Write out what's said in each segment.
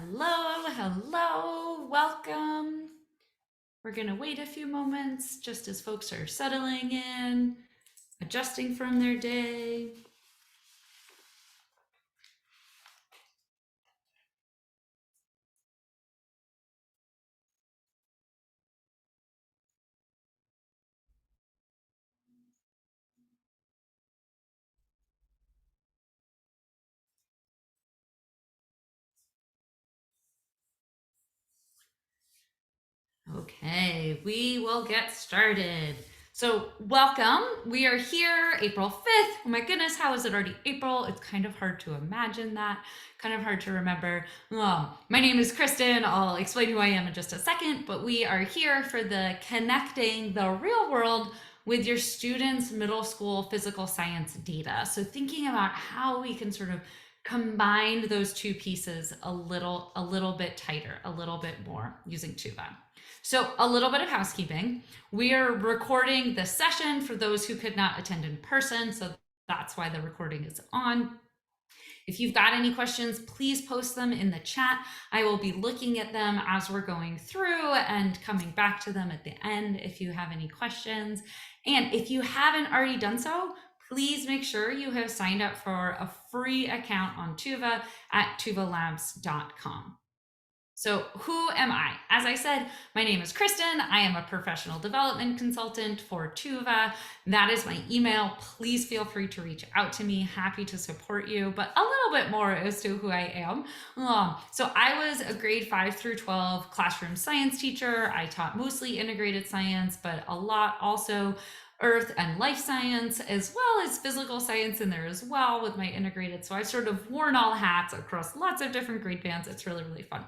Hello, welcome. We're going to wait a few moments just as folks are settling in, adjusting from their day. Okay, we will get started. So, welcome. We are here April 5th. Oh my goodness, how is it already April? It's kind of hard to imagine that, kind of hard to remember. My name is Kristen. I'll explain who I am in just a second, but we are here for the Connecting the Real World with your students' middle school physical science data. So, thinking about how we can sort of combine those two pieces a little bit tighter, a little bit more using Tuva. So, a little bit of housekeeping. We are recording the session for those who could not attend in person, so that's why the recording is on. If you've got any questions, please post them in the chat. I will be looking at them as we're going through and coming back to them at the end if you have any questions. And if you haven't already done so, please make sure you have signed up for a free account on Tuva at tuvalabs.com. So, who am I? As I said, my name is Kristen. I am a professional development consultant for Tuva. That is my email. Please feel free to reach out to me. Happy to support you, but a little bit more as to who I am. So, I was a grade 5 through 12 classroom science teacher. I taught mostly integrated science, but a lot also earth and life science, as well as physical science in there as well with my integrated. So I've sort of worn all hats across lots of different grade bands. It's really, really fun.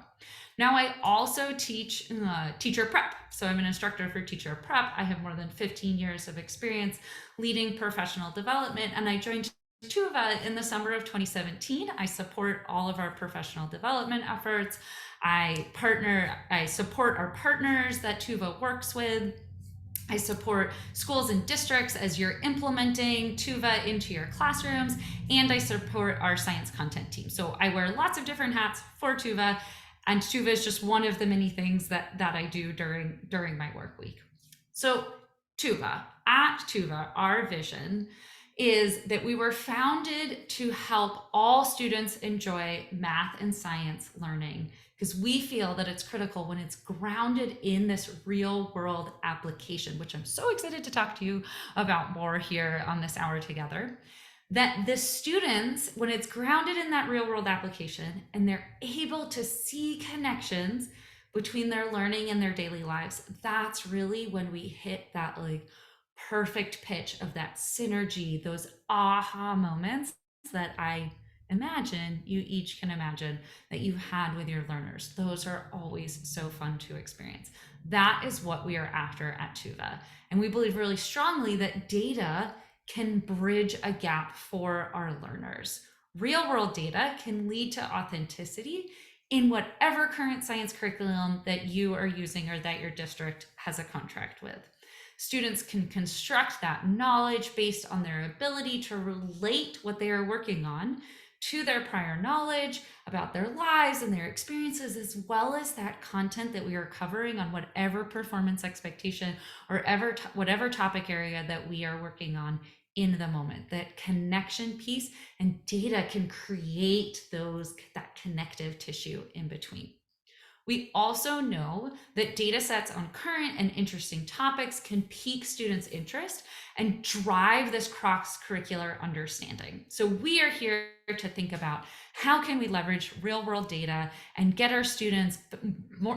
Now I also teach teacher prep. So I'm an instructor for teacher prep. I have more than 15 years of experience leading professional development, and I joined Tuva in the summer of 2017. I support all of our professional development efforts. I support our partners that Tuva works with. I support schools and districts as you're implementing Tuva into your classrooms, and I support our science content team. So I wear lots of different hats for Tuva, and Tuva is just one of the many things that I do during my work week. So at Tuva, our vision is that we were founded to help all students enjoy math and science learning, because we feel that it's critical when it's grounded in this real world application, which I'm so excited to talk to you about more here on this hour together. That the students, when it's grounded in that real world application and they're able to see connections between their learning and their daily lives, that's really when we hit that like perfect pitch of that synergy, those aha moments that I imagine you each can imagine that you've had with your learners. Those are always so fun to experience. That is what we are after at Tuva. And we believe really strongly that data can bridge a gap for our learners. Real world data can lead to authenticity in whatever current science curriculum that you are using or that your district has a contract with. Students can construct that knowledge based on their ability to relate what they are working on to their prior knowledge about their lives and their experiences, as well as that content that we are covering on whatever performance expectation or whatever topic area that we are working on in the moment. That connection piece and data can create that connective tissue in between. We also know that data sets on current and interesting topics can pique students' interest and drive this cross-curricular understanding. So we are here to think about how can we leverage real-world data and get our students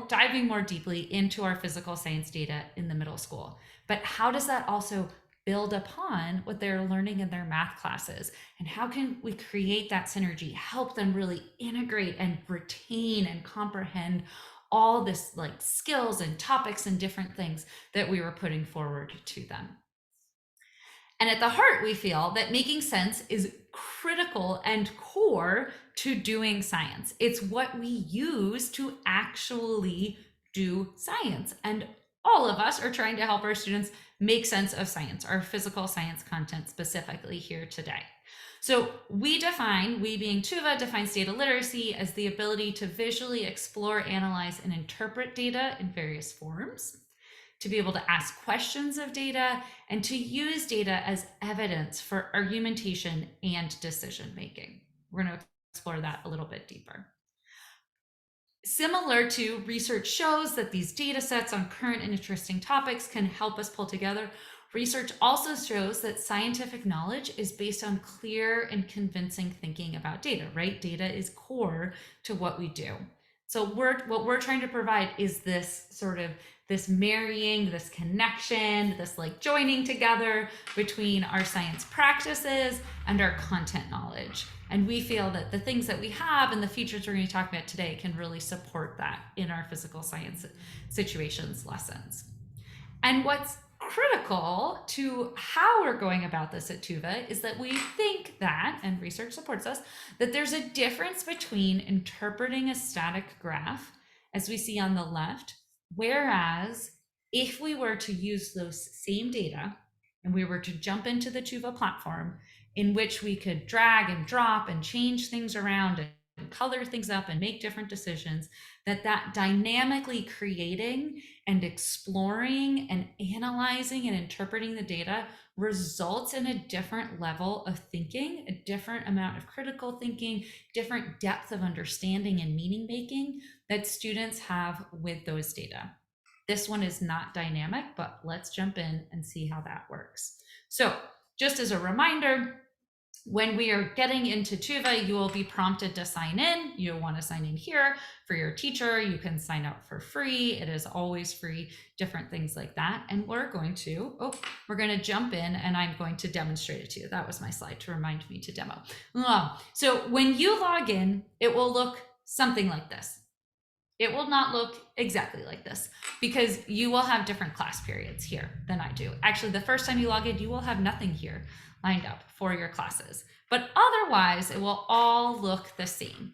diving more deeply into our physical science data in the middle school. But how does that also build upon what they're learning in their math classes? And how can we create that synergy, help them really integrate and retain and comprehend all this like skills and topics and different things that we were putting forward to them? And at the heart, we feel that making sense is critical and core to doing science. It's what we use to actually do science. And all of us are trying to help our students make sense of science, our physical science content specifically here today. So we being Tuva, defines data literacy as the ability to visually explore, analyze, and interpret data in various forms, to be able to ask questions of data, and to use data as evidence for argumentation and decision making. We're going to explore that a little bit deeper. Similar to research shows that these data sets on current and interesting topics can help us pull together, research also shows that scientific knowledge is based on clear and convincing thinking about data, right? Data is core to what we do. So what we're trying to provide is this sort of this marrying, this connection, this like joining together between our science practices and our content knowledge. And we feel that the things that we have and the features we're going to talk about today can really support that in our physical science situations lessons. And what's critical to how we're going about this at Tuva is that we think that, and research supports us, that there's a difference between interpreting a static graph, as we see on the left, whereas if we were to use those same data and we were to jump into the Tuva platform, in which we could drag and drop and change things around and color things up and make different decisions, that dynamically creating and exploring and analyzing and interpreting the data results in a different level of thinking, a different amount of critical thinking, different depth of understanding and meaning making that students have with those data. This one is not dynamic, but let's jump in and see how that works. So just as a reminder, when we are getting into Tuva, you will be prompted to sign in. You'll want to sign in here for your teacher. You can sign up for free. It is always free, different things like that. And we're going to jump in and I'm going to demonstrate it to you. That was my slide to remind me to demo. So when you log in, it will look something like this. It will not look exactly like this because you will have different class periods here than I do. Actually, the first time you log in, you will have nothing here lined up for your classes, but otherwise it will all look the same.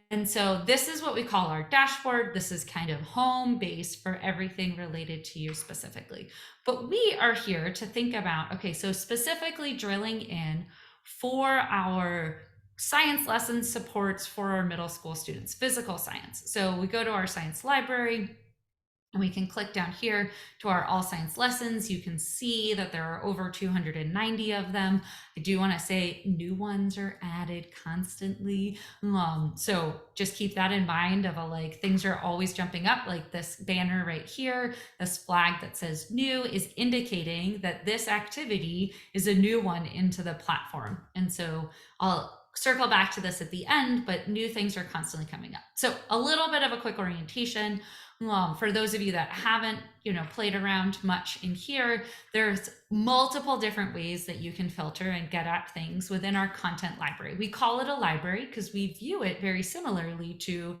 And so this is what we call our dashboard. This is kind of home base for everything related to you specifically. But we are here to think about, okay, so specifically drilling in for our science lessons supports for our middle school students, physical science. So we go to our science library and we can click down here to our all science lessons. You can see that there are over 290 of them. I do want to say new ones are added constantly. So just keep that in mind of things are always jumping up, like this banner right here, this flag that says new is indicating that this activity is a new one into the platform. And so I'll circle back to this at the end, but new things are constantly coming up. So a little bit of a quick orientation. For those of you that haven't, played around much in here, there's multiple different ways that you can filter and get at things within our content library. We call it a library because we view it very similarly to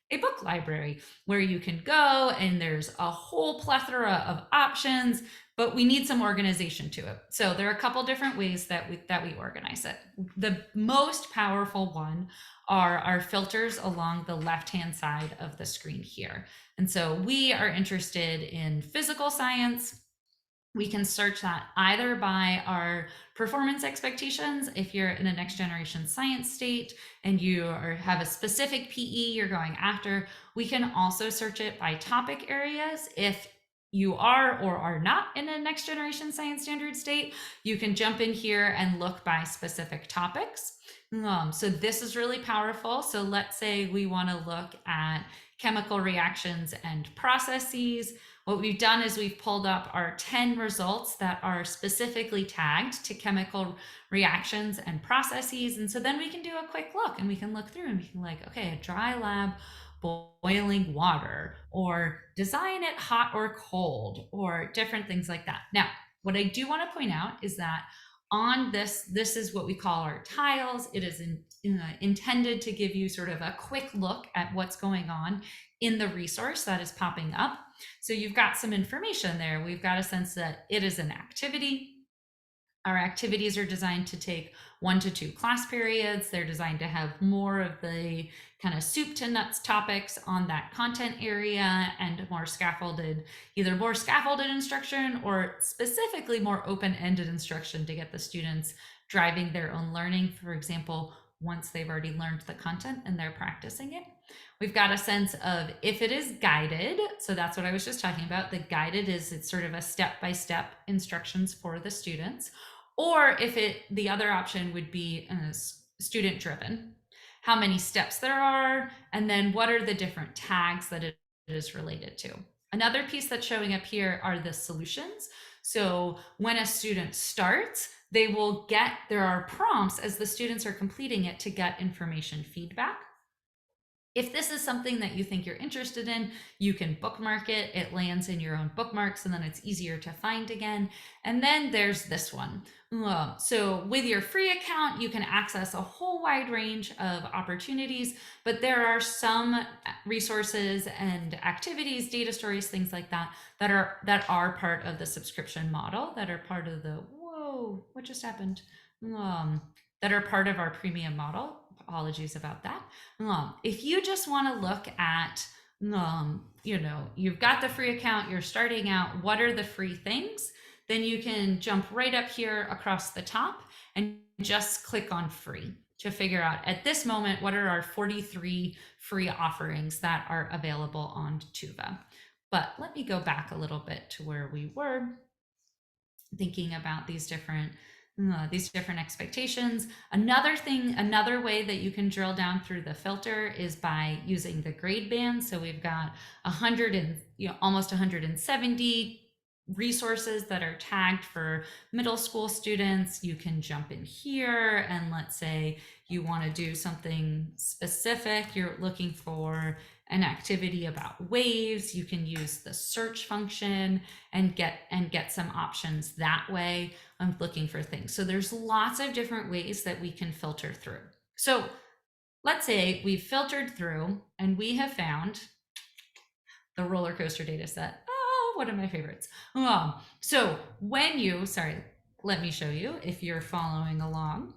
a book library where you can go and there's a whole plethora of options, but we need some organization to it. So there are a couple different ways that we organize it. The most powerful one are our filters along the left-hand side of the screen here. And so we are interested in physical science. We can search that either by our performance expectations. If you're in a next generation science state and you have a specific PE you're going after, we can also search it by topic areas. If you are or are not in a next generation science standard state, you can jump in here and look by specific topics. So this is really powerful. So let's say we want to look at chemical reactions and processes. What we've done is we've pulled up our 10 results that are specifically tagged to chemical reactions and processes. And so then we can do a quick look and we can look through and we can okay, a dry lab boiling water, or design it hot or cold, or different things like that. Now, what I do want to point out is that on this is what we call our tiles. It is intended to give you sort of a quick look at what's going on in the resource that is popping up. So you've got some information there. We've got a sense that it is an activity. Our activities are designed to take 1 to 2 class periods. They're designed to have more of the kind of soup to nuts topics on that content area and either more scaffolded instruction or specifically more open-ended instruction to get the students driving their own learning, for example, once they've already learned the content and they're practicing it. We've got a sense of if it is guided, so that's what I was just talking about. The guided is it's sort of a step-by-step instructions for the students, or if the other option would be student driven, how many steps there are, and then what are the different tags that it is related to. Another piece that's showing up here are the solutions. So when a student starts, there are prompts as the students are completing it to get information feedback. If this is something that you think you're interested in, you can bookmark it. It lands in your own bookmarks and then it's easier to find again. And then there's this one. So with your free account, you can access a whole wide range of opportunities, but there are some resources and activities, data stories, things like that, that are part of the subscription model, that are part of the, whoa, what just happened? That are part of our premium model. Apologies about that. If you just want to look at, you've got the free account, you're starting out, what are the free things? Then you can jump right up here across the top and just click on free to figure out at this moment, what are our 43 free offerings that are available on Tuva. But let me go back a little bit to where we were thinking about these different expectations. Another way that you can drill down through the filter is by using the grade band. So we've got almost 170 resources that are tagged for middle school students. You can jump in here and let's say you want to do something specific. You're looking for an activity about waves. You can use the search function and get some options that way. I'm looking for things. So there's lots of different ways that we can filter through. So let's say we've filtered through and we have found the roller coaster data set. Oh, one of my favorites. So let me show you if you're following along.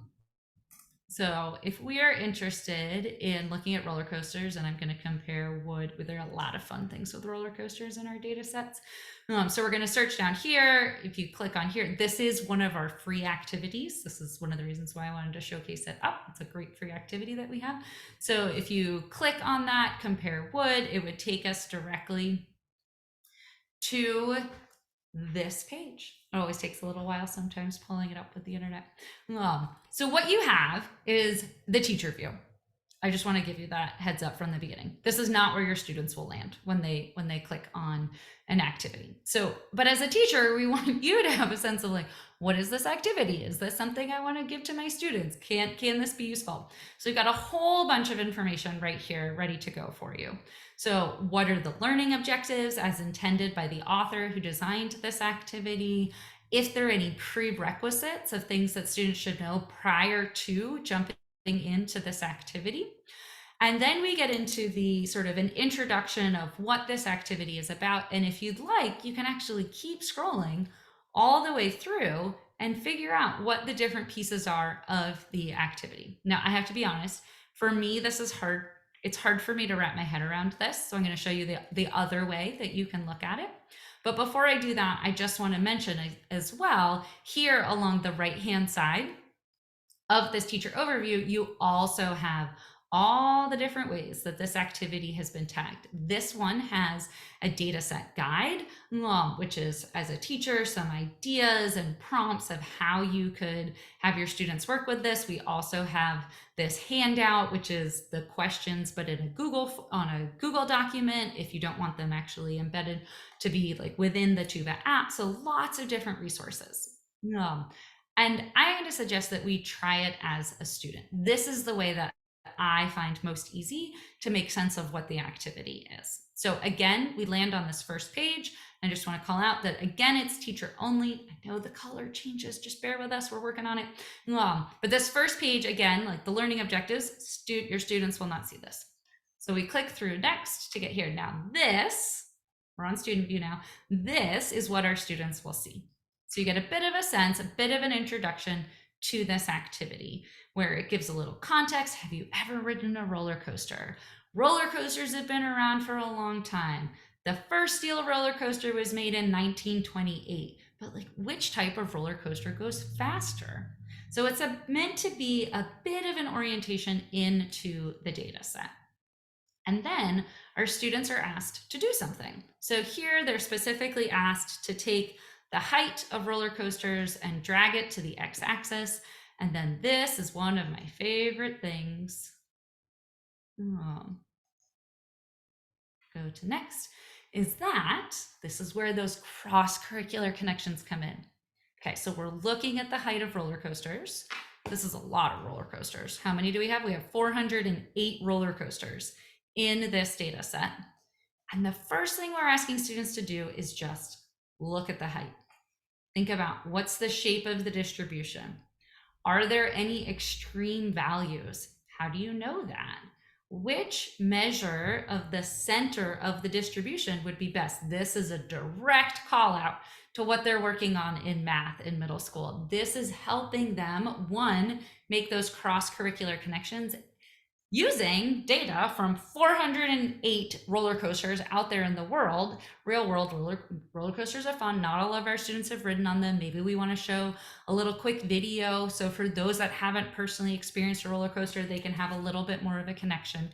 So if we are interested in looking at roller coasters, and I'm going to compare there are a lot of fun things with roller coasters in our data sets. So we're going to search down here. If you click on here, this is one of our free activities. This is one of the reasons why I wanted to showcase it up. It's a great free activity that we have. So if you click on that, compare wood, it would take us directly to this page. It always takes a little while sometimes pulling it up with the internet. So what you have is the teacher view. I just want to give you that heads up from the beginning. This is not where your students will land when they click on an activity. So, but as a teacher, we want you to have a sense of like, what is this activity? Is this something I want to give to my students? Can this be useful? So we've got a whole bunch of information right here ready to go for you. So what are the learning objectives as intended by the author who designed this activity? If there are any prerequisites of things that students should know prior to jumping into this activity. And then we get into the sort of an introduction of what this activity is about. And if you'd like, you can actually keep scrolling all the way through and figure out what the different pieces are of the activity. Now, I have to be honest, for me, this is hard. It's hard for me to wrap my head around this. So I'm going to show you the other way that you can look at it. But before I do that, I just want to mention as well, here along the right-hand side of this teacher overview, you also have all the different ways that this activity has been tagged. This one has a data set guide, which is, as a teacher, some ideas and prompts of how you could have your students work with this. We also have this handout, which is the questions, but on a Google document, if you don't want them actually embedded to be like within the Tuva app. So lots of different resources. And I'm going to suggest that we try it as a student. This is the way that I find most easy to make sense of what the activity is. So again, we land on this first page. I just want to call out that again, it's teacher only. I know the color changes, just bear with us, we're working on it. But this first page, again, like the learning objectives, your students will not see this. So we click through next to get here. Now we're on student view now. This is what our students will see. So you get a bit of a sense, a bit of an introduction to this activity where it gives a little context. Have you ever ridden a roller coaster? Roller coasters have been around for a long time. The first steel roller coaster was made in 1928, but like which type of roller coaster goes faster? So it's meant to be a bit of an orientation into the data set. And then our students are asked to do something. So here they're specifically asked to take the height of roller coasters and drag it to the x-axis. And then this is one of my favorite things. Go to next, is that this is where those cross-curricular connections come in. Okay, so we're looking at the height of roller coasters. This is a lot of roller coasters. How many do we have? We have 408 roller coasters in this data set. And the first thing we're asking students to do is just look at the height. Think about what's the shape of the distribution? Are there any extreme values? How do you know that? Which measure of the center of the distribution would be best? This is a direct call out to what they're working on in math in middle school. This is helping them, one, make those cross-curricular connections using data from 408 roller coasters out there in the world. Real world roller coasters are fun. Not all of our students have ridden on them. Maybe we want to show a little quick video. So for those that haven't personally experienced a roller coaster, they can have a little bit more of a connection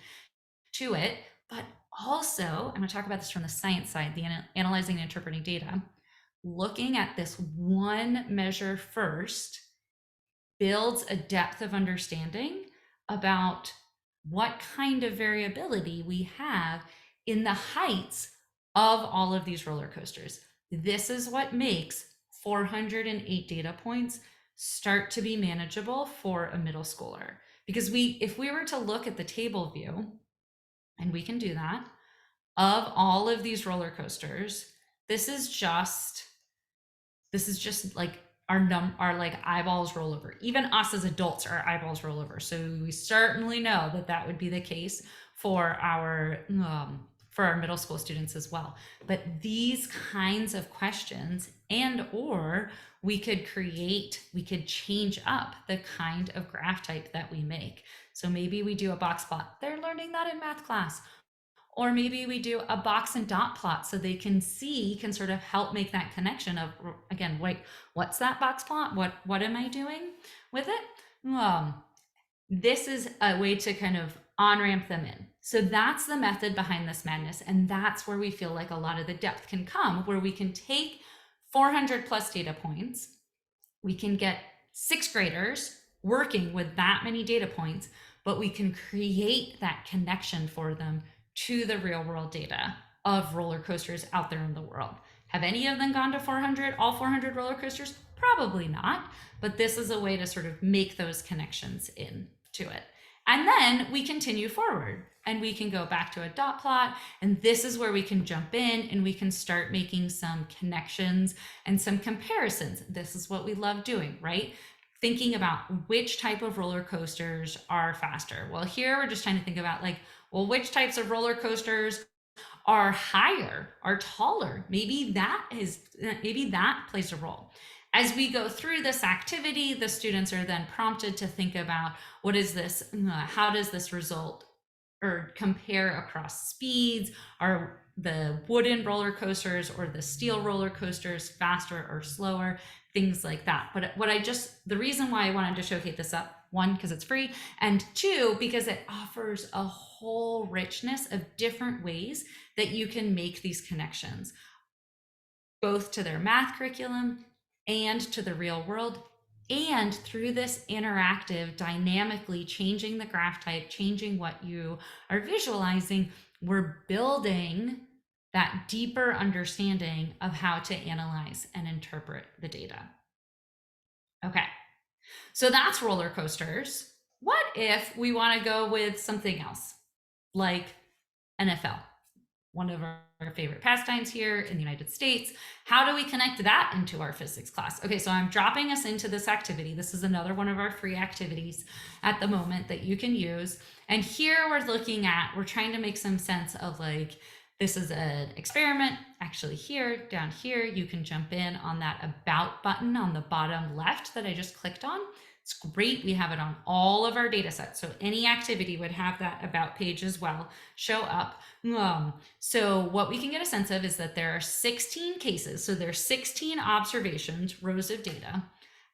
to it. But also, I'm going to talk about this from the science side, the analyzing and interpreting data. Looking at this one measure first builds a depth of understanding about what kind of variability we have in the heights of all of these roller coasters. This is what makes 408 data points start to be manageable for a middle schooler. Because if we were to look at the table view, and we can do that, of all of these roller coasters, this is just like our like eyeballs roll over. Even us as adults, our eyeballs roll over. So we certainly know that would be the case for our middle school students as well. But these kinds of questions, and or we could change up the kind of graph type that we make. So maybe we do a box plot. They're learning that in math class. Or maybe we do a box and dot plot so they can sort of help make that connection of, again, wait, what's that box plot? What am I doing with it? This is a way to kind of on-ramp them in. So that's the method behind this madness. And that's where we feel like a lot of the depth can come, where we can take 400 plus data points. We can get sixth graders working with that many data points, but we can create that connection for them to the real world data of roller coasters out there in the world. Have any of them gone to 400, all 400 roller coasters? Probably not, but this is a way to sort of make those connections into it. And then we continue forward and we can go back to a dot plot, and this is where we can jump in and we can start making some connections and some comparisons. This is what we love doing, right? Thinking about which type of roller coasters are faster. Well, here we're just trying to think about like, well, which types of roller coasters are higher, are taller? Maybe that plays a role. As we go through this activity, the students are then prompted to think about what is this, how does this result or compare across speeds? Are the wooden roller coasters or the steel roller coasters faster or slower? Things like that. But the reason why I wanted to showcase this up, one, because it's free, and two, because it offers a whole richness of different ways that you can make these connections, both to their math curriculum and to the real world. And through this interactive, dynamically changing the graph type, changing what you are visualizing, we're building that deeper understanding of how to analyze and interpret the data. Okay, so that's roller coasters. What if we want to go with something else, like NFL? One of our favorite pastimes here in the United States. How do we connect that into our physics class? Okay, so I'm dropping us into this activity. This is another one of our free activities at the moment that you can use. And here we're trying to make some sense of like, this is an experiment. Actually here, down here, you can jump in on that about button on the bottom left that I just clicked on. It's great. We have it on all of our data sets. So any activity would have that about page as well show up. So what we can get a sense of is that there are 16 cases. So there's 16 observations, rows of data.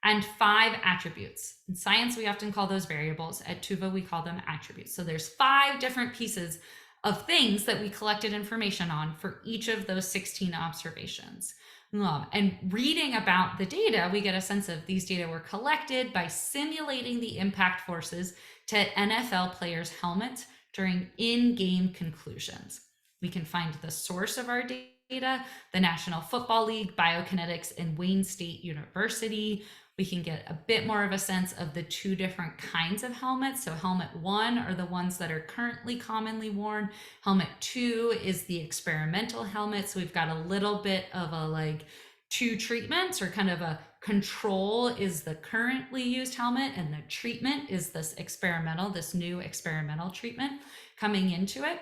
and 5 attributes. In science, we often call those variables. At Tuva, we call them attributes. So there's 5 different pieces of things that we collected information on for each of those 16 observations. And reading about the data, we get a sense of these data were collected by simulating the impact forces to NFL players' helmets during in-game conclusions. We can find the source of our data, the National Football League, biokinetics, and Wayne State University. We can get a bit more of a sense of the 2 different kinds of helmets. So helmet 1 are the ones that are currently commonly worn. Helmet 2 is the experimental helmet. So we've got a little bit of a like 2 treatments, or kind of a control is the currently used helmet, and the treatment is this new experimental treatment coming into it.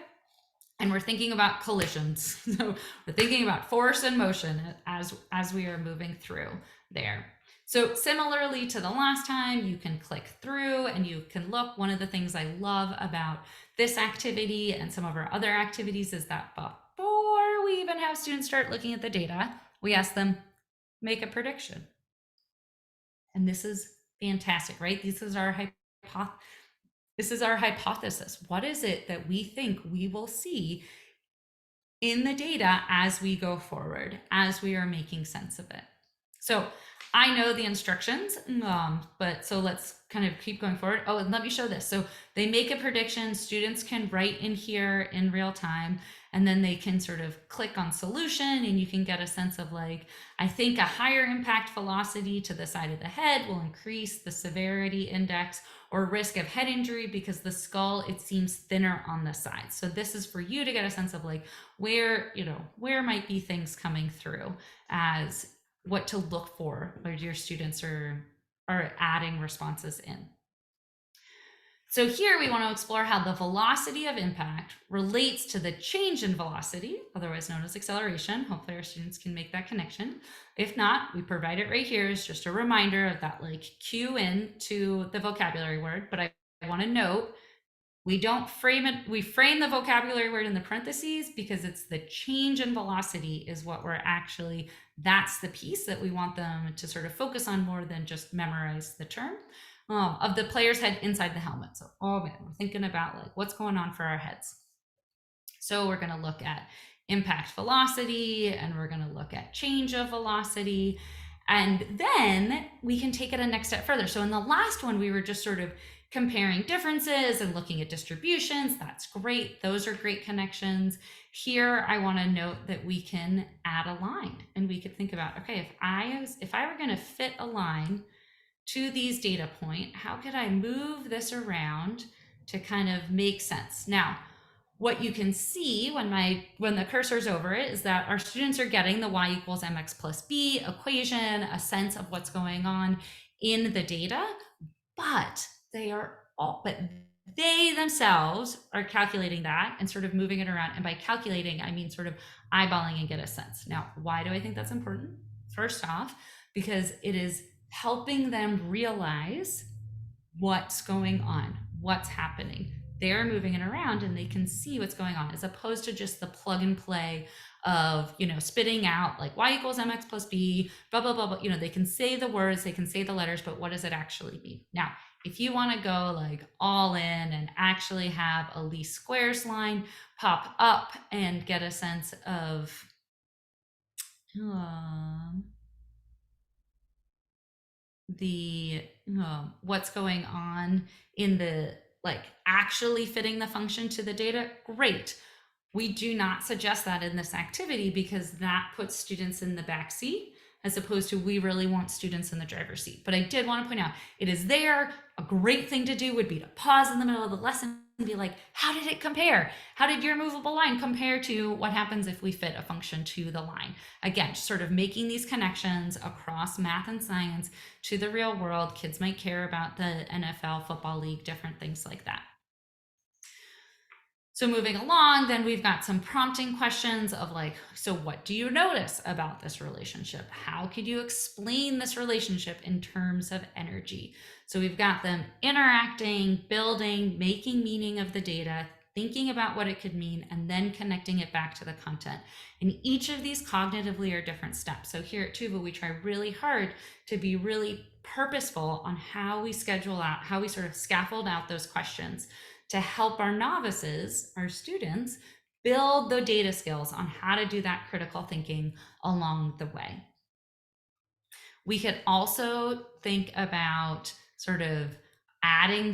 And we're thinking about collisions. So we're thinking about force and motion as we are moving through there. So similarly to the last time, you can click through and you can look. One of the things I love about this activity and some of our other activities is that before we even have students start looking at the data, we ask them, make a prediction. And this is fantastic, right? This is our hypothesis. What is it that we think we will see in the data as we go forward, as we are making sense of it? So I know the instructions, but so let's kind of keep going forward. Oh, and let me show this. So they make a prediction. Students can write in here in real time, and then they can sort of click on solution, and you can get a sense of like, I think a higher impact velocity to the side of the head will increase the severity index or risk of head injury because the skull, it seems thinner on the side. So this is for you to get a sense of like where might be things coming through as what to look for where your students are adding responses in. So here we want to explore how the velocity of impact relates to the change in velocity, otherwise known as acceleration. Hopefully our students can make that connection. If not, we provide it right here as just a reminder of that like cue in to the vocabulary word. But I want to note, we don't frame it, we frame the vocabulary word in the parentheses because it's the change in velocity is what we're actually, that's the piece that we want them to sort of focus on more than just memorize the term. Of the player's head inside the helmet. So, oh man, we're thinking about like what's going on for our heads. So we're going to look at impact velocity, and we're going to look at change of velocity. And then we can take it a next step further. So in the last one, we were just sort of comparing differences and looking at distributions. That's great. Those are great connections. Here, I want to note that we can add a line, and we could think about, okay, if I were going to fit a line to these data point, how could I move this around to kind of make sense? Now, what you can see when the cursor's over it is that our students are getting the y equals mx plus b equation, a sense of what's going on in the data, but they themselves are calculating that and sort of moving it around. And by calculating, I mean sort of eyeballing and get a sense. Now, why do I think that's important? First off, because it is helping them realize what's going on, what's happening. They're moving it around and they can see what's going on, as opposed to just the plug and play of, spitting out like y equals mx plus b, blah, blah, blah, blah. They can say the words, they can say the letters, but what does it actually mean? Now, if you want to go like all in and actually have a least squares line pop up and get a sense of the what's going on in the like actually fitting the function to the data, great. We do not suggest that in this activity because that puts students in the back seat, as opposed to we really want students in the driver's seat. But I did want to point out, it is there. A great thing to do would be to pause in the middle of the lesson and be like, how did it compare? How did your movable line compare to what happens if we fit a function to the line? Again, sort of making these connections across math and science to the real world. Kids might care about the NFL, football league, different things like that. So moving along, then we've got some prompting questions of like, so what do you notice about this relationship? How could you explain this relationship in terms of energy? So we've got them interacting, building, making meaning of the data, thinking about what it could mean, and then connecting it back to the content. And each of these cognitively are different steps. So here at Tuva, we try really hard to be really purposeful on how we schedule out, how we sort of scaffold out those questions to help our novices, our students, build the data skills on how to do that critical thinking along the way. We could also think about sort of adding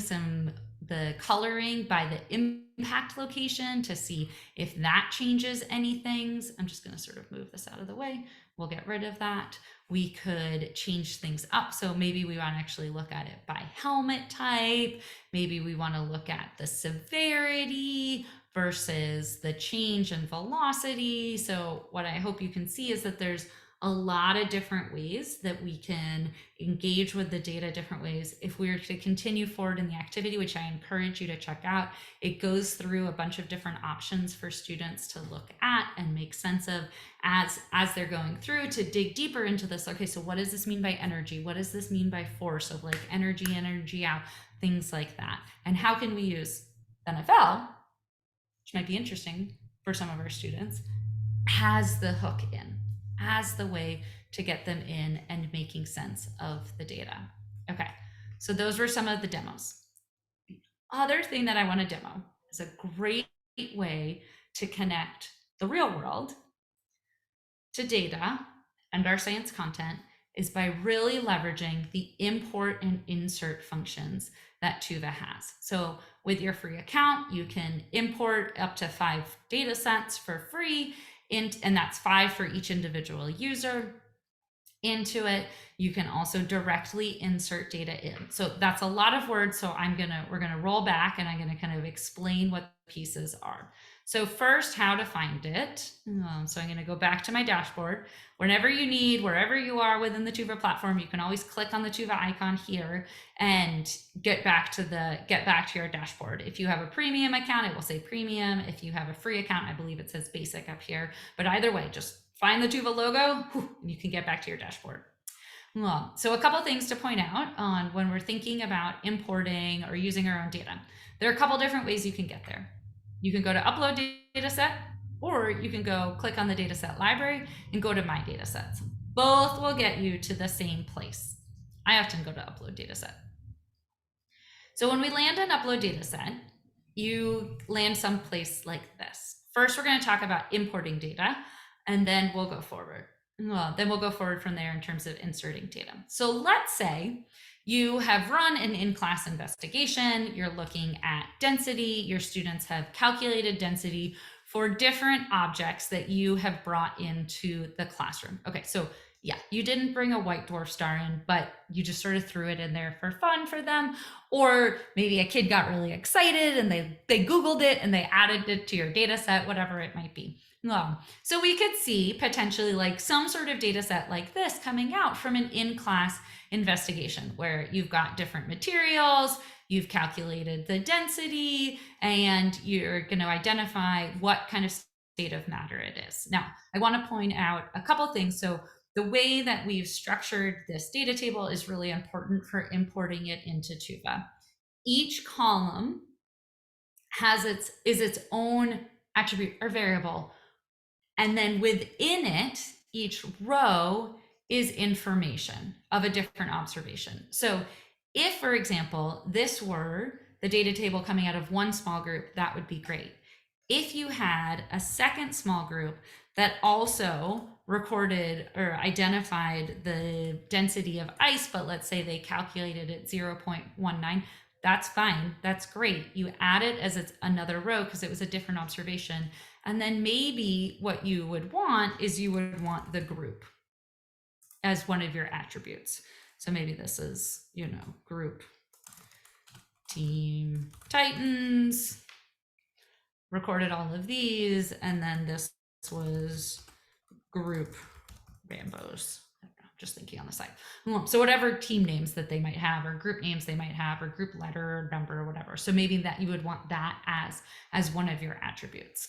the coloring by the impact location to see if that changes any things. I'm just going to sort of move this out of the way. We'll get rid of that. We could change things up. So maybe we want to actually look at it by helmet type. Maybe we want to look at the severity versus the change in velocity. So what I hope you can see is that there's a lot of different ways that we can engage with the data, different ways. If we were to continue forward in the activity, which I encourage you to check out, it goes through a bunch of different options for students to look at and make sense of as they're going through, to dig deeper into this. Okay, so what does this mean by energy? What does this mean by force? Of like energy out, things like that. And how can we use NFL, which might be interesting for some of our students, as the hook in, as the way to get them in and making sense of the data. Okay, so those were some of the demos. The other thing that I want to demo is a great way to connect the real world to data and our science content is by really leveraging the import and insert functions that Tuva has. So with your free account, you can import up to 5 data sets for free, and that's 5 for each individual user into it. You can also directly insert data in. So that's a lot of words. So we're gonna roll back and I'm gonna kind of explain what the pieces are. So first, how to find it. So I'm gonna go back to my dashboard. Whenever you need, wherever you are within the Tuva platform, you can always click on the Tuva icon here and get back to your dashboard. If you have a premium account, it will say premium. If you have a free account, I believe it says basic up here. But either way, just find the Tuva logo, and you can get back to your dashboard. Well, so a couple things to point out on when we're thinking about importing or using our own data. There are a couple different ways you can get there. You can go to upload dataset, or you can go click on the dataset library and go to my datasets. Both will get you to the same place. I often go to upload dataset. So when we land an upload dataset, you land someplace like this. First, we're going to talk about importing data, and then we'll go forward. Well, then we'll go forward from there in terms of inserting data. So let's say you have run an in-class investigation, you're looking at density, your students have calculated density for different objects that you have brought into the classroom. Okay, so yeah, you didn't bring a white dwarf star in, but you just sort of threw it in there for fun for them. Or maybe a kid got really excited and they Googled it and they added it to your data set, whatever it might be. So we could see potentially like some sort of data set like this coming out from an in-class investigation where you've got different materials, you've calculated the density, and you're going to identify what kind of state of matter it is. Now, I want to point out a couple things. So the way that we've structured this data table is really important for importing it into Tuva. Each column is its own attribute or variable. And then within it, each row is information of a different observation. So if, for example, this were the data table coming out of one small group, that would be great. If you had a second small group that also recorded or identified the density of ice, but let's say they calculated it 0.19, that's fine. That's great. You add it as it's another row because it was a different observation. And then maybe what you would want is you would want the group as one of your attributes. So maybe this is, group Team Titans, recorded all of these, and then this was group Rambos. Just thinking on the side. So whatever team names that they might have, or group names they might have, or group letter or number or whatever. So maybe that you would want that as one of your attributes.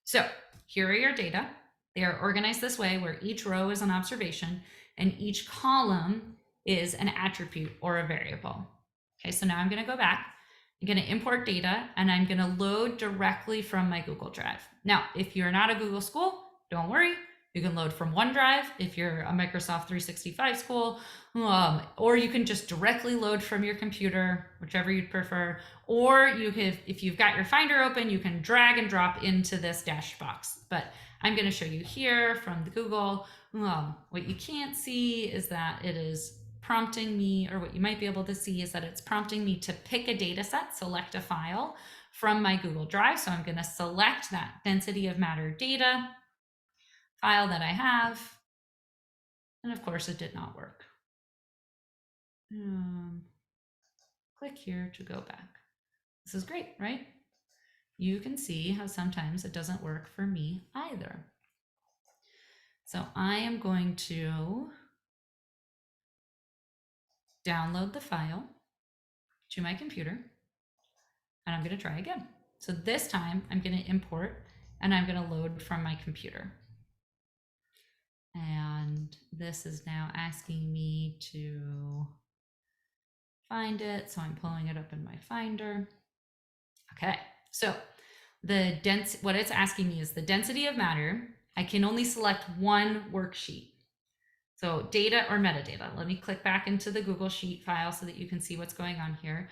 So here are your data. They are organized this way where each row is an observation and each column is an attribute or a variable. Okay, so now I'm going to go back. I'm going to import data and I'm going to load directly from my Google Drive. Now, if you're not a Google school, don't worry. You can load from OneDrive if you're a Microsoft 365 school, or you can just directly load from your computer, whichever you'd prefer. Or you can, if you've got your Finder open, you can drag and drop into this dash box. But I'm going to show you here from the Google. What you can't see is that it is prompting me, or what you might be able to see is that it's prompting me to pick a data set, select a file from my Google Drive. So I'm going to select that density of matter data file that I have. And of course, it did not work. Click here to go back. This is great, right? You can see how sometimes it doesn't work for me either. So I am going to download the file to my computer, and I'm going to try again. So this time I'm going to import, and I'm going to load from my computer. And this is now asking me to find it. So I'm pulling it up in my Finder. Okay, so what it's asking me is the density of matter. I can only select one worksheet. So data or metadata. Let me click back into the Google Sheet file so that you can see what's going on here.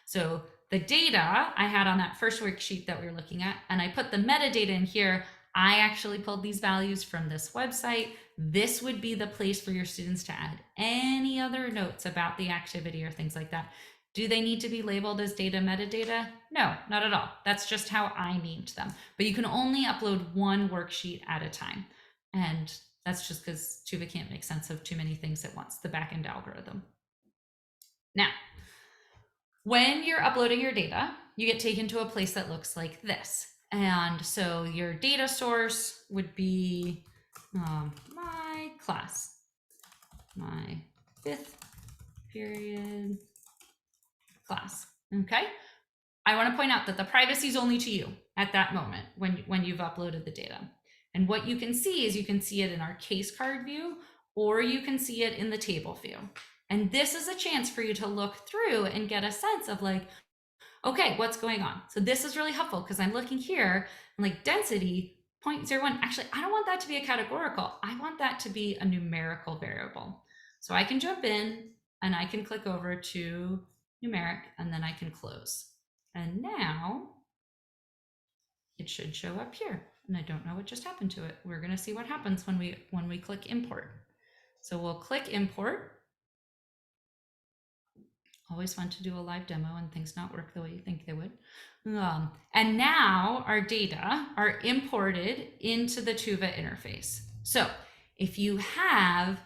So the data I had on that first worksheet that we were looking at, and I put the metadata in here. I actually pulled these values from this website. This would be the place for your students to add any other notes about the activity or things like that. Do they need to be labeled as data metadata? No, not at all. That's just how I named them. But you can only upload one worksheet at a time. And that's just because Tuva can't make sense of too many things at once, the backend algorithm. Now, when you're uploading your data, you get taken to a place that looks like this. And so your data source would be my class, my 5th period class. Okay. I want to point out that the privacy is only to you at that moment when you've uploaded the data. And what you can see is you can see it in our case card view, or you can see it in the table view. And this is a chance for you to look through and get a sense of like, okay, what's going on? So this is really helpful because I'm looking here and like density 0.01. Actually, I don't want that to be a categorical. I want that to be a numerical variable. So I can jump in and I can click over to numeric, and then I can close. And now it should show up here. And I don't know what just happened to it. We're going to see what happens when we click import. So we'll click import. Always fun to do a live demo and things not work the way you think they would. And now our data are imported into the Tuva interface. So if you have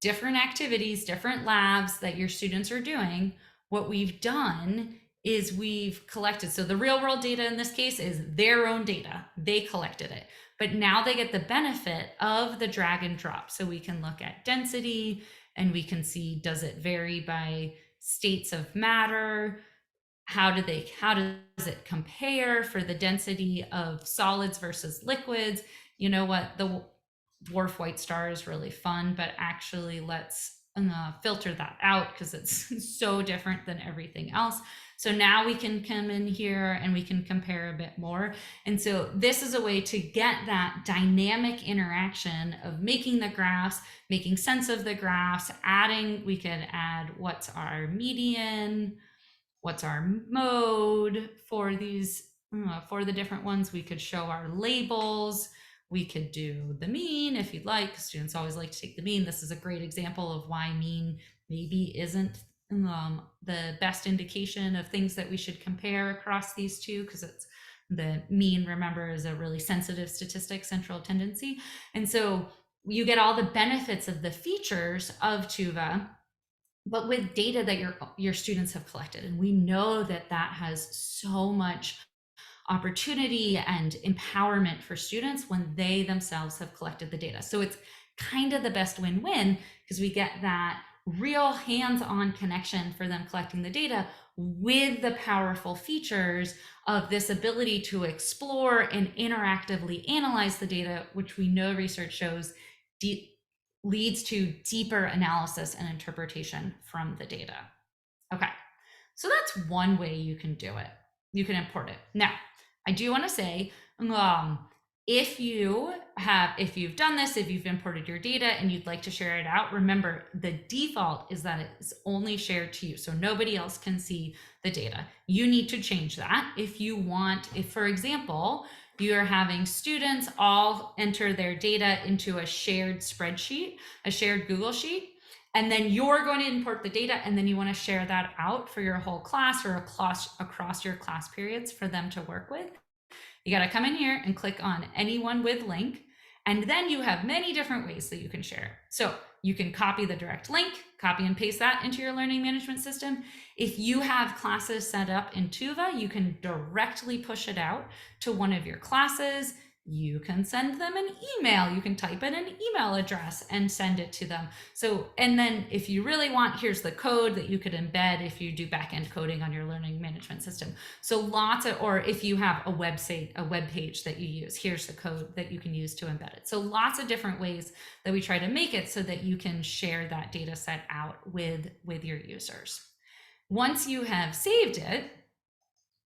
different activities, different labs that your students are doing, what we've done is we've collected. So the real world data in this case is their own data. They collected it, but now they get the benefit of the drag and drop. So we can look at density and we can see, does it vary by states of matter? How does it compare for the density of solids versus liquids? You know what? The dwarf white star is really fun, but actually let's filter that out because it's so different than everything else. So now we can come in here and we can compare a bit more. And so this is a way to get that dynamic interaction of making the graphs, making sense of the graphs, we could add what's our median, what's our mode for these, for the different ones. We could show our labels. We could do the mean if you'd like. Students always like to take the mean. This is a great example of why mean maybe isn't the best indication of things that we should compare across these two, because it's the mean, remember, is a really sensitive statistic, central tendency. And so you get all the benefits of the features of Tuva, but with data that your students have collected. And we know that that has so much opportunity and empowerment for students when they themselves have collected the data. So it's kind of the best win-win because we get that real hands-on connection for them collecting the data with the powerful features of this ability to explore and interactively analyze the data, which we know research shows leads to deeper analysis and interpretation from the data. Okay, so that's one way you can do it. You can import it. Now, I do want to say, If you've done this, if you've imported your data and you'd like to share it out, remember the default is that it's only shared to you, so nobody else can see the data. You need to change that if you want. If, for example, you are having students all enter their data into a shared spreadsheet, a shared Google Sheet, and then you're going to import the data, and then you want to share that out for your whole class or across your class periods for them to work with. You got to come in here and click on anyone with link, and then you have many different ways that you can share. So you can copy the direct link, copy and paste that into your learning management system. If you have classes set up in Tuva, you can directly push it out to one of your classes. You can send them an email. You can type in an email address and send it to them. So, and then if you really want, here's the code that you could embed if you do backend coding on your learning management system. So or if you have a website, a web page that you use, here's the code that you can use to embed it. So lots of different ways that we try to make it so that you can share that data set out with your users. Once you have saved it,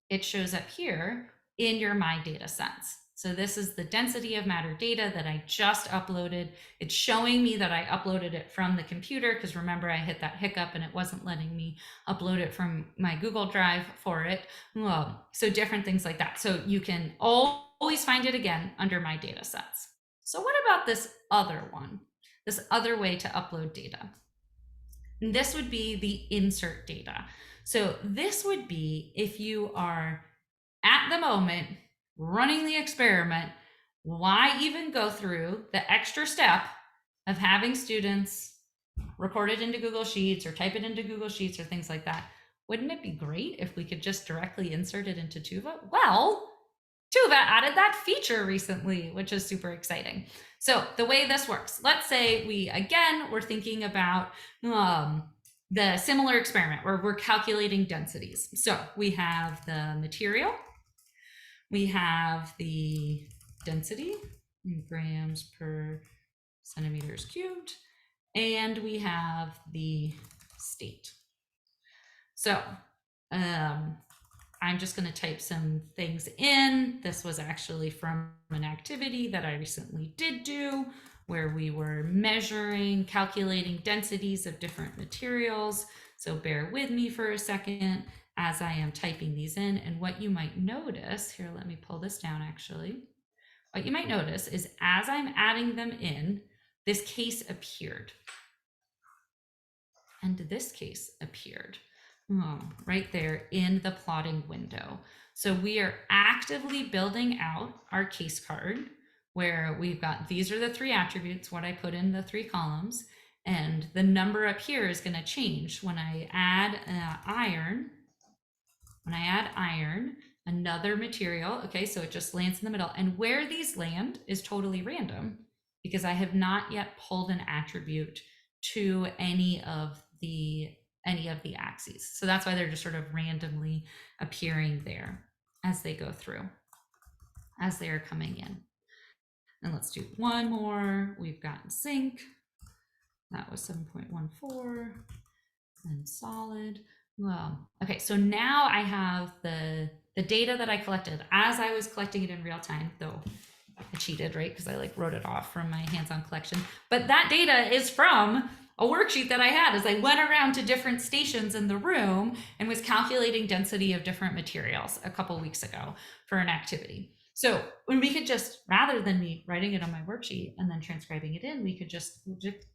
it shows up here in your My Datasets. So this is the density of matter data that I just uploaded. It's showing me that I uploaded it from the computer, because remember I hit that hiccup and it wasn't letting me upload it from my Google Drive for it. Well, so different things like that. So you can always find it again under My Datasets. So what about this other one, this other way to upload data? And this would be the insert data. So this would be if you are at the moment running the experiment, why even go through the extra step of having students record it into Google Sheets or type it into Google Sheets or things like that? Wouldn't it be great if we could just directly insert it into Tuva? Well, Tuva added that feature recently, which is super exciting. So the way this works, let's say we're thinking about the similar experiment where we're calculating densities. So we have the material, we have the density in grams per centimeters cubed, and we have the state. So I'm just going to type some things in. This was actually from an activity that I recently did do, where we were calculating densities of different materials. So bear with me for a second as I am typing these in. And what you might notice, here, let me pull this down actually. What you might notice is as I'm adding them in, this case appeared. And this case appeared right there in the plotting window. So we are actively building out our case card where we've got, these are the three attributes, what I put in the three columns, and the number up here is going to change when I add iron. When I add iron, another material, okay, so it just lands in the middle. And where these land is totally random because I have not yet pulled an attribute to any of the axes. So that's why they're just sort of randomly appearing there as they go through, as they are coming in. And let's do one more. We've got zinc. That was 7.14 and solid. Well, okay, so now I have the data that I collected as I was collecting it in real time, though I cheated, right? Because I wrote it off from my hands-on collection. But that data is from a worksheet that I had as I went around to different stations in the room and was calculating density of different materials a couple weeks ago for an activity. So when we could just, rather than me writing it on my worksheet and then transcribing it in, we could just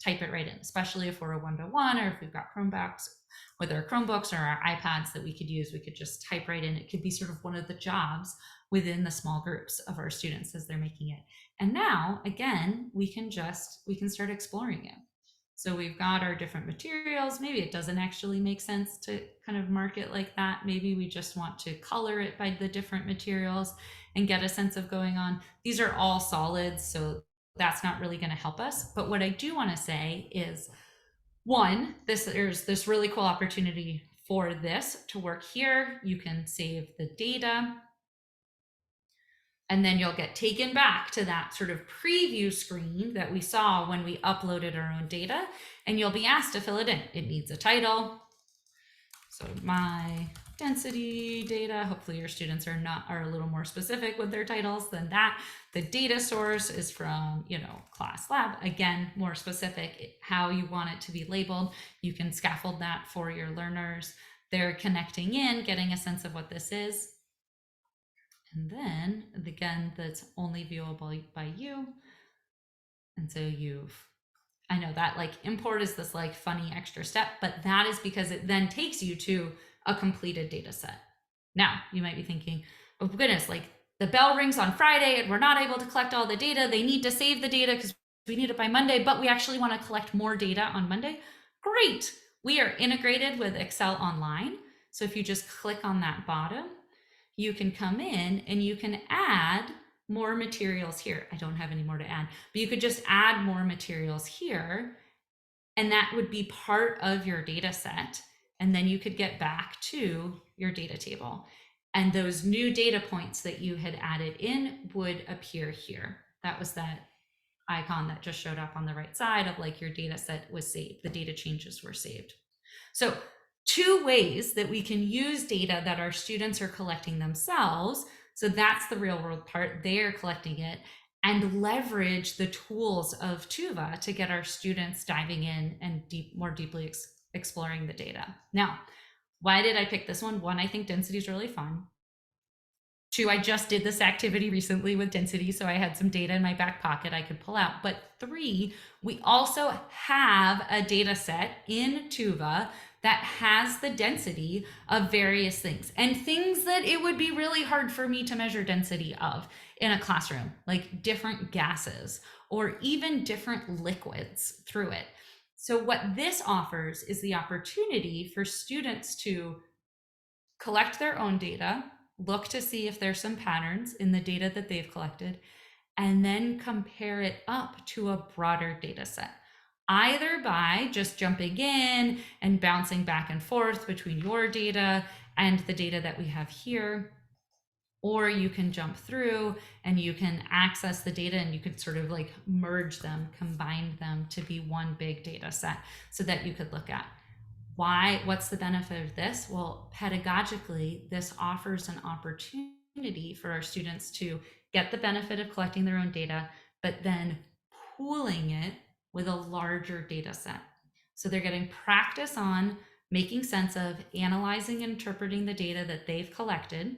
type it right in, especially if we're a one-to-one or if we've got Chromebooks, whether our Chromebooks or our iPads that we could use, we could just type right in. It could be sort of one of the jobs within the small groups of our students as they're making it. And now, again, we can start exploring it. So we've got our different materials. Maybe it doesn't actually make sense to kind of mark it like that. Maybe we just want to color it by the different materials and get a sense of going on. These are all solids, so that's not really going to help us. But what I do want to say is, one, there's this really cool opportunity for this to work here. You can save the data, and then you'll get taken back to that sort of preview screen that we saw when we uploaded our own data, and you'll be asked to fill it in. It needs a title. So my density data. Hopefully your students are a little more specific with their titles than that. The data source is from, class lab. Again, more specific how you want it to be labeled. You can scaffold that for your learners. They're connecting in, getting a sense of what this is. And then again, that's only viewable by you. And so I know that like import is this like funny extra step, but that is because it then takes you to a completed data set. Now you might be thinking, oh goodness, like the bell rings on Friday and we're not able to collect all the data. They need to save the data because we need it by Monday, but we actually want to collect more data on Monday. Great. We are integrated with Excel Online. So if you just click on that bottom, you can come in and you can add more materials here. I don't have any more to add, but you could just add more materials here, and that would be part of your data set. And then you could get back to your data table. And those new data points that you had added in would appear here. That was that icon that just showed up on the right side of like your data set was saved. The data changes were saved. So 2 ways that we can use data that our students are collecting themselves. So that's the real world part. They are collecting it, and leverage the tools of Tuva to get our students diving in and more deeply exploring the data. Now, why did I pick this one? 1, I think density is really fun. 2, I just did this activity recently with density, so I had some data in my back pocket I could pull out. But 3, we also have a data set in Tuva that has the density of various things, and things that it would be really hard for me to measure density of in a classroom, like different gases or even different liquids through it. So what this offers is the opportunity for students to collect their own data, look to see if there's some patterns in the data that they've collected, and then compare it up to a broader data set, either by just jumping in and bouncing back and forth between your data and the data that we have here, or you can jump through and you can access the data and you could sort of like merge them, combine them to be one big data set so that you could look at. What's the benefit of this? Well, pedagogically, this offers an opportunity for our students to get the benefit of collecting their own data, but then pooling it with a larger data set. So they're getting practice on making sense of analyzing and interpreting the data that they've collected.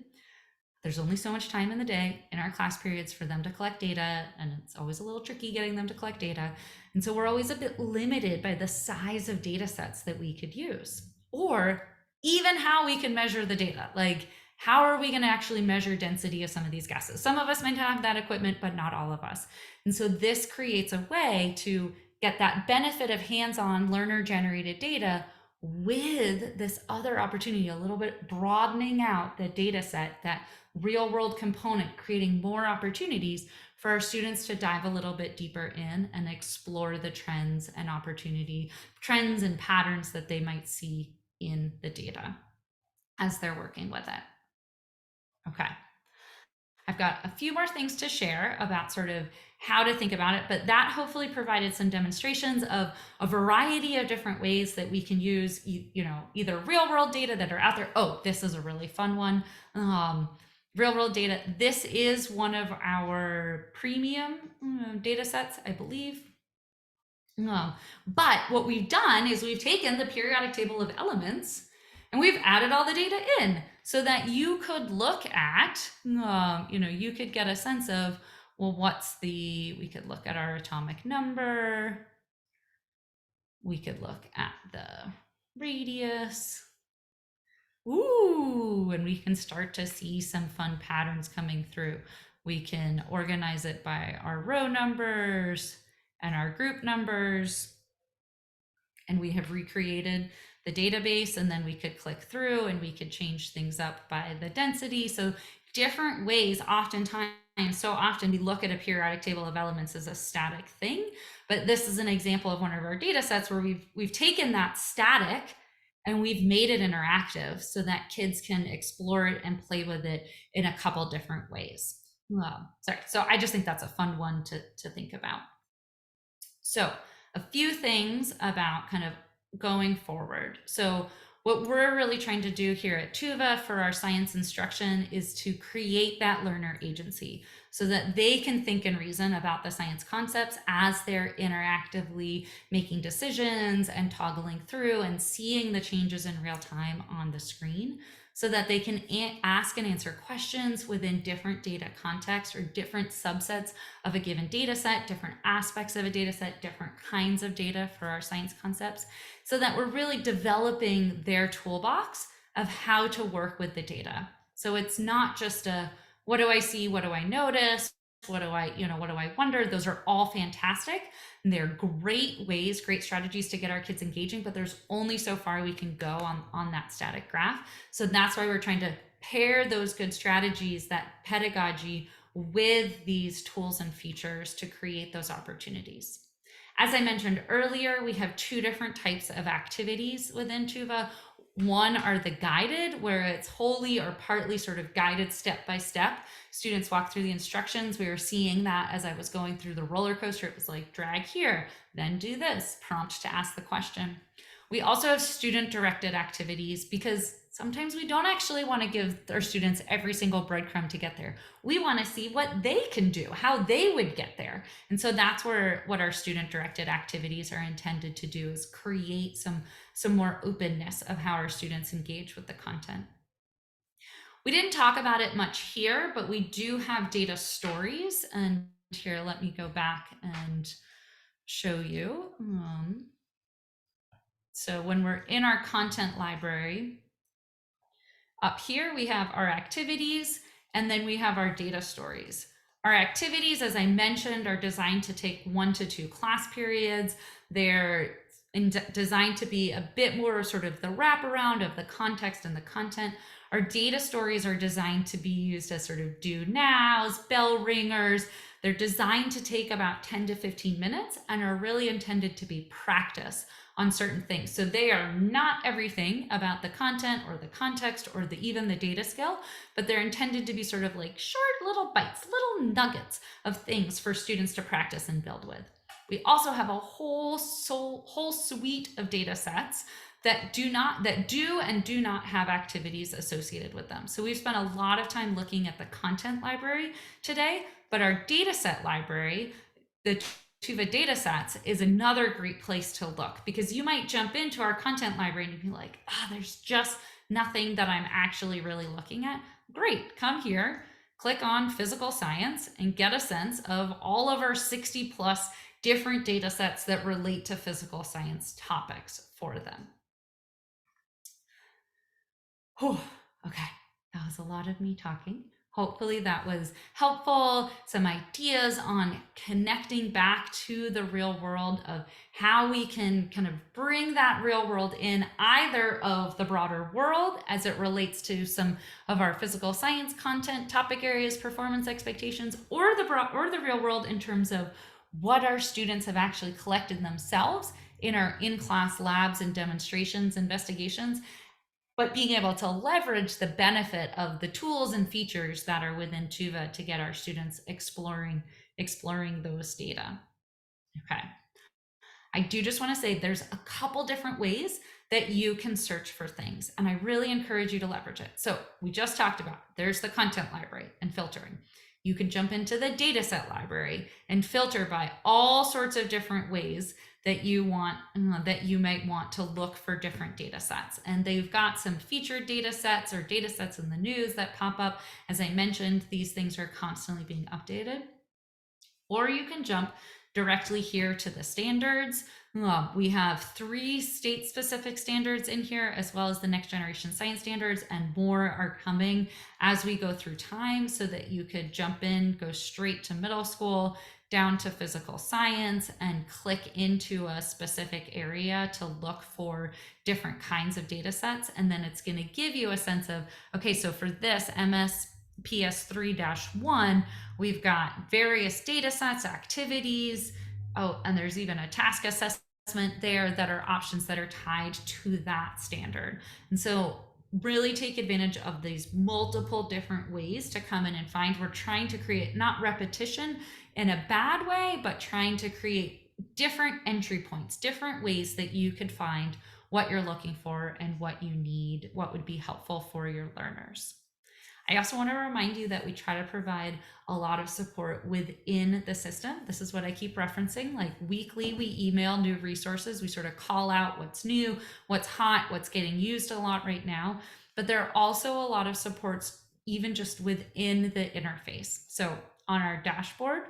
There's only so much time in the day in our class periods for them to collect data, and it's always a little tricky getting them to collect data. And so we're always a bit limited by the size of data sets that we could use, or even how we can measure the data. Like, how are we going to actually measure density of some of these gases? Some of us might have that equipment, but not all of us. And so this creates a way to get that benefit of hands-on learner-generated data with this other opportunity, a little bit broadening out the data set, that real world component, creating more opportunities for our students to dive a little bit deeper in and explore the trends and patterns that they might see in the data as they're working with it. Okay. I've got a few more things to share about sort of how to think about it, but that hopefully provided some demonstrations of a variety of different ways that we can use, either real world data that are out there. Oh, this is a really fun one. Real world data. This is one of our premium data sets, I believe. But what we've done is we've taken the periodic table of elements and we've added all the data in so that you could look at, you could get a sense of, well, we could look at our atomic number. We could look at the radius. Ooh, and we can start to see some fun patterns coming through. We can organize it by our row numbers and our group numbers. And we have recreated the database, and then we could click through and we could change things up by the density. So different ways, so often we look at a periodic table of elements as a static thing, but this is an example of one of our data sets where we've taken that static and we've made it interactive so that kids can explore it and play with it in a couple different ways. So I just think that's a fun one to think about. So a few things about kind of going forward. So what we're really trying to do here at Tuva for our science instruction is to create that learner agency so that they can think and reason about the science concepts as they're interactively making decisions and toggling through and seeing the changes in real time on the screen, so that they can ask and answer questions within different data contexts or different subsets of a given data set, different aspects of a data set, different kinds of data for our science concepts, so that we're really developing their toolbox of how to work with the data. So it's not just a, what do I see? What do I notice? What do I wonder? Those are all fantastic. And they're great ways, great strategies to get our kids engaging, but there's only so far we can go on that static graph. So that's why we're trying to pair those good strategies, that pedagogy, with these tools and features to create those opportunities. As I mentioned earlier, we have two different types of activities within Tuva. One are the guided, where it's wholly or partly sort of guided step by step. Students walk through the instructions. We were seeing that as I was going through the roller coaster. It was like, drag here, then do this, prompt to ask the question. We also have student-directed activities because sometimes we don't actually want to give our students every single breadcrumb to get there. We want to see what they can do, how they would get there. And so that's what our student-directed activities are intended to do, is create some more openness of how our students engage with the content. We didn't talk about it much here, but we do have data stories. And here, let me go back and show you. So when we're in our content library, up here we have our activities, and then we have our data stories. Our activities, as I mentioned, are designed to take 1 to 2 class periods. They're designed to be a bit more sort of the wraparound of the context and the content. Our data stories are designed to be used as sort of do nows, bell ringers. They're designed to take about 10 to 15 minutes and are really intended to be practice on certain things. So they are not everything about the content or the context or even the data skill, but they're intended to be sort of like short little bites, little nuggets of things for students to practice and build with. We also have a whole suite of data sets that do and do not have activities associated with them. So we've spent a lot of time looking at the content library today, but our data set library, the Tuva datasets, is another great place to look, because you might jump into our content library and you'd be like, there's just nothing that I'm actually really looking at. Great, come here, click on physical science and get a sense of all of our 60 plus different data sets that relate to physical science topics for them. Okay, that was a lot of me talking. Hopefully that was helpful. Some ideas on connecting back to the real world, of how we can kind of bring that real world in, either of the broader world as it relates to some of our physical science content, topic areas, performance expectations, or the real world in terms of what our students have actually collected themselves in our in-class labs and demonstrations, investigations, but being able to leverage the benefit of the tools and features that are within Tuva to get our students exploring those data. Okay. I do just want to say there's a couple different ways that you can search for things, and I really encourage you to leverage it. So we just talked about, there's the content library and filtering. You can jump into the dataset library and filter by all sorts of different ways that you might want to look for different data sets. And they've got some featured data sets or data sets in the news that pop up. As I mentioned, these things are constantly being updated. Or you can jump directly here to the standards. We have 3 state-specific standards in here, as well as the next generation science standards, and more are coming as we go through time, so that you could jump in, go straight to middle school, down to physical science, and click into a specific area to look for different kinds of data sets. And then it's going to give you a sense of, okay, so for this MSPS 3-1, we've got various data sets, activities. And there's even a task assessment there that are options that are tied to that standard. And so really take advantage of these multiple different ways to come in and find. We're trying to create not repetition in a bad way, but trying to create different entry points, different ways that you could find what you're looking for and what you need, what would be helpful for your learners. I also want to remind you that we try to provide a lot of support within the system. This is what I keep referencing. Like weekly, we email new resources. We sort of call out what's new, what's hot, what's getting used a lot right now. But there are also a lot of supports even just within the interface. So on our dashboard,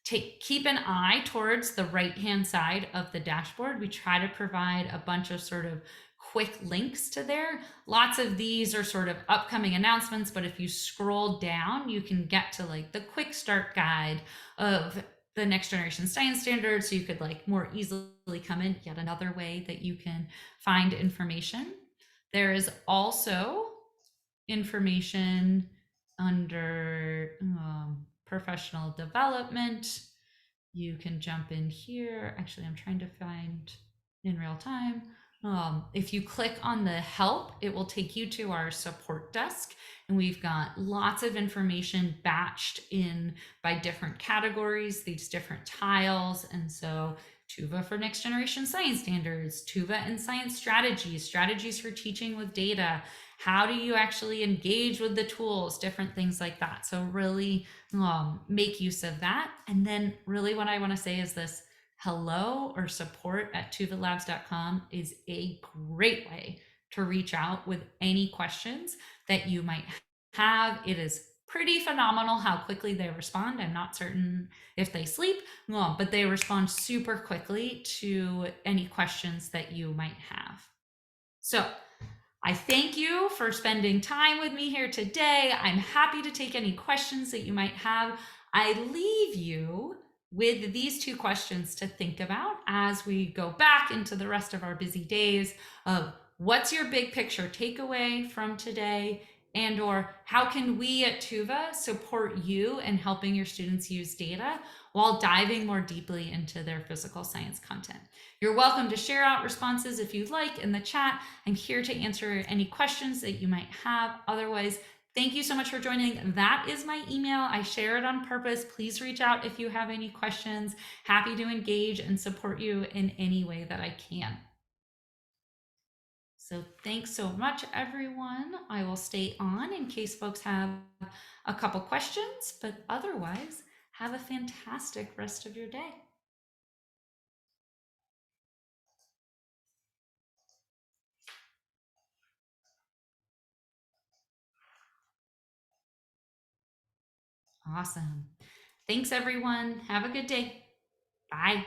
keep an eye towards the right hand side of the dashboard. We try to provide a bunch of sort of quick links to there. Lots of these are sort of upcoming announcements, but if you scroll down, you can get to like the quick start guide of the next generation science standards, so you could like more easily come in. Yet another way that you can find information. There is also information under professional development. You can jump in here. Actually, I'm trying to find in real time. If you click on the help, it will take you to our support desk. And we've got lots of information batched in by different categories, these different tiles. And so Tuva for next generation science standards, Tuva and science strategies, strategies for teaching with data. How do you actually engage with the tools, different things like that. So really make use of that. And then really what I want to say is this: hello or support@tuvalabs.com is a great way to reach out with any questions that you might have. It is pretty phenomenal how quickly they respond. I'm not certain if they sleep, but they respond super quickly to any questions that you might have. So I thank you for spending time with me here today. I'm happy to take any questions that you might have. I leave you with these two questions to think about as we go back into the rest of our busy days of what's your big picture takeaway from today, and or how can we at Tuva support you in helping your students use data while diving more deeply into their physical science content. You're welcome to share out responses if you'd like in the chat. I'm here to answer any questions that you might have. Otherwise, thank you so much for joining. That is my email. I share it on purpose. Please reach out if you have any questions. Happy to engage and support you in any way that I can. So thanks so much, everyone. I will stay on in case folks have a couple questions, but otherwise, have a fantastic rest of your day. Awesome. Thanks, everyone. Have a good day. Bye.